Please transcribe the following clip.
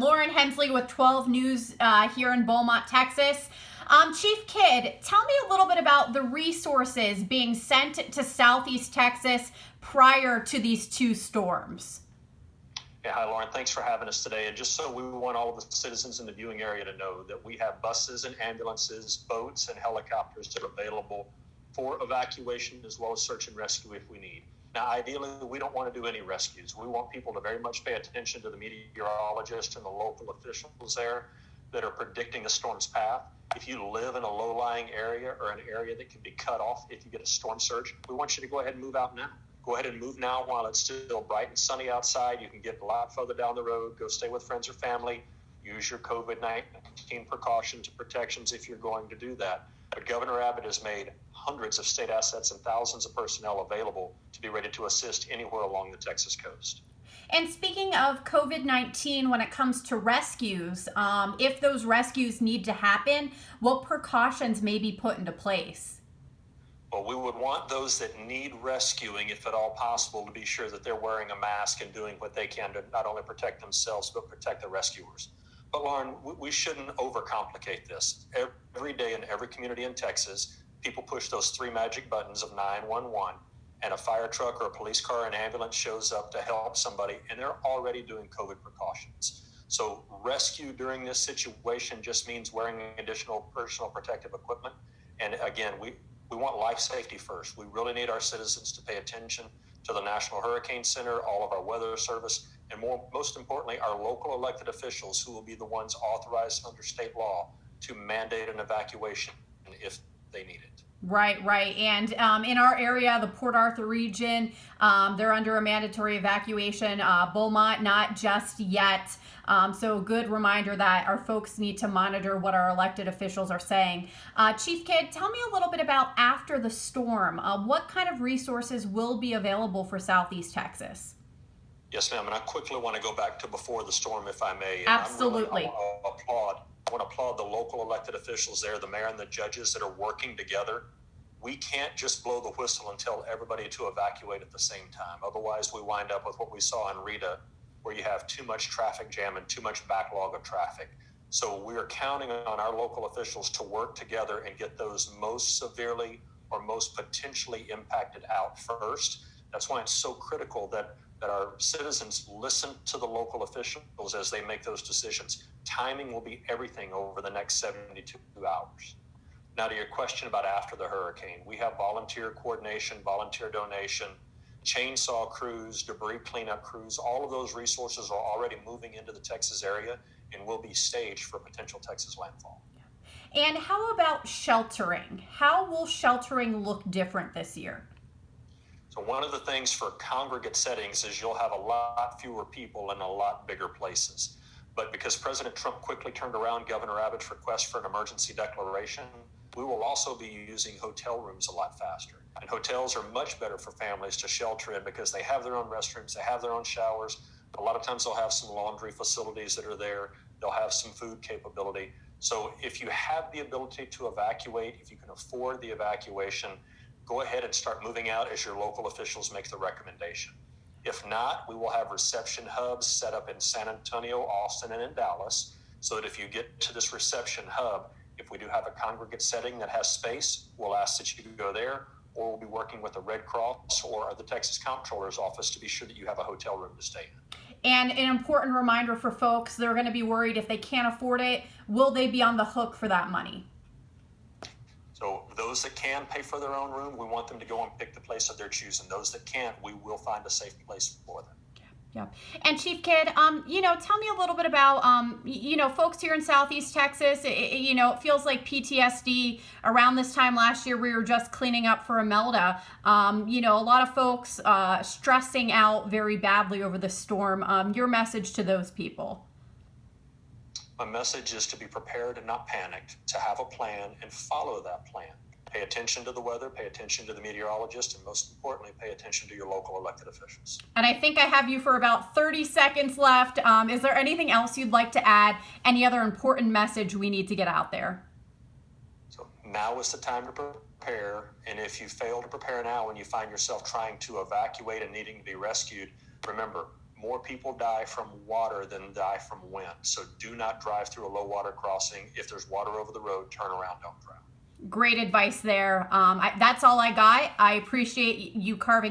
Lauren Hensley with 12 News here in Beaumont, Texas. Chief Kidd, tell me a little bit about the resources being sent to Southeast Texas prior to these two storms. Yeah, hi, Lauren. Thanks for having us today. And just so we want all of the citizens in the viewing area to know that we have buses and ambulances, boats and helicopters that are available for evacuation as well as search and rescue if we need. Now, ideally, we don't want to do any rescues. We want people to very much pay attention to the meteorologists and the local officials there that are predicting the storm's path. If you live in a low-lying area or an area that can be cut off if you get a storm surge, we want you to go ahead and move out now. Go ahead and move now while it's still bright and sunny outside. You can get a lot further down the road. Go stay with friends or family. Use your COVID-19 precautions and protections if you're going to do that. But Governor Abbott has made hundreds of state assets and thousands of personnel available to be ready to assist anywhere along the Texas coast. And speaking of COVID-19, when it comes to rescues, if those rescues need to happen, what precautions may be put into place? Well, we would want those that need rescuing, if at all possible, to be sure that they're wearing a mask and doing what they can to not only protect themselves, but protect the rescuers. But Lauren, we shouldn't overcomplicate this. Every day in every community in Texas, people push those three magic buttons of 911, and a fire truck or a police car or an ambulance shows up to help somebody, and they're already doing COVID precautions. So rescue during this situation just means wearing additional personal protective equipment. And again, we want life safety first. We really need our citizens to pay attention to the National Hurricane Center, all of our weather service, and most importantly, our local elected officials who will be the ones authorized under state law to mandate an evacuation if they need it. Right. And in our area, the Port Arthur region, they're under a mandatory evacuation. Beaumont, not just yet. So good reminder that our folks need to monitor what our elected officials are saying. Chief Kidd, tell me a little bit about after the storm. What kind of resources will be available for Southeast Texas? Yes, ma'am. And I quickly want to go back to before the storm, if I may. And Absolutely. I want to applaud the local elected officials there, the mayor and the judges that are working together. We can't just blow the whistle and tell everybody to evacuate at the same time. Otherwise, we wind up with what we saw in Rita, where you have too much traffic jam and too much backlog of traffic. So we are counting on our local officials to work together and get those most severely or most potentially impacted out first. That's why it's so critical that our citizens listen to the local officials as they make those decisions. Timing will be everything over the next 72 hours. Now, to your question about after the hurricane, we have volunteer coordination, volunteer donation, chainsaw crews, debris cleanup crews. All of those resources are already moving into the Texas area and will be staged for potential Texas landfall. And how about sheltering? How will sheltering look different this year? So one of the things for congregate settings is you'll have a lot fewer people in a lot bigger places. But because President Trump quickly turned around Governor Abbott's request for an emergency declaration, we will also be using hotel rooms a lot faster. And hotels are much better for families to shelter in because they have their own restrooms, they have their own showers. A lot of times they'll have some laundry facilities that are there. They'll have some food capability. So if you have the ability to evacuate, if you can afford the evacuation, go ahead and start moving out as your local officials make the recommendation. If not, we will have reception hubs set up in San Antonio, Austin, and in Dallas, so that if you get to this reception hub, if we do have a congregate setting that has space, we'll ask that you go there, or we'll be working with the Red Cross or the Texas Comptroller's office to be sure that you have a hotel room to stay in. And an important reminder for folks, they're going to be worried if they can't afford it, will they be on the hook for that money? So those that can pay for their own room, we want them to go and pick the place of their choosing. Those that can't, we will find a safe place for them. Yeah. And Chief Kidd, tell me a little bit about, folks here in Southeast Texas. It feels like PTSD. Around this time last year, we were just cleaning up for Imelda. A lot of folks stressing out very badly over the storm. Your message to those people? My message is to be prepared and not panicked, to have a plan and follow that plan. Pay attention to the weather, pay attention to the meteorologist, and most importantly, pay attention to your local elected officials. And I think I have you for about 30 seconds left. Is there anything else you'd like to add? Any other important message we need to get out there? So now is the time to prepare, and if you fail to prepare now and you find yourself trying to evacuate and needing to be rescued, remember, more people die from water than die from wind. So do not drive through a low water crossing. If there's water over the road, turn around, don't drive. Great advice there. That's all I got. I appreciate you carving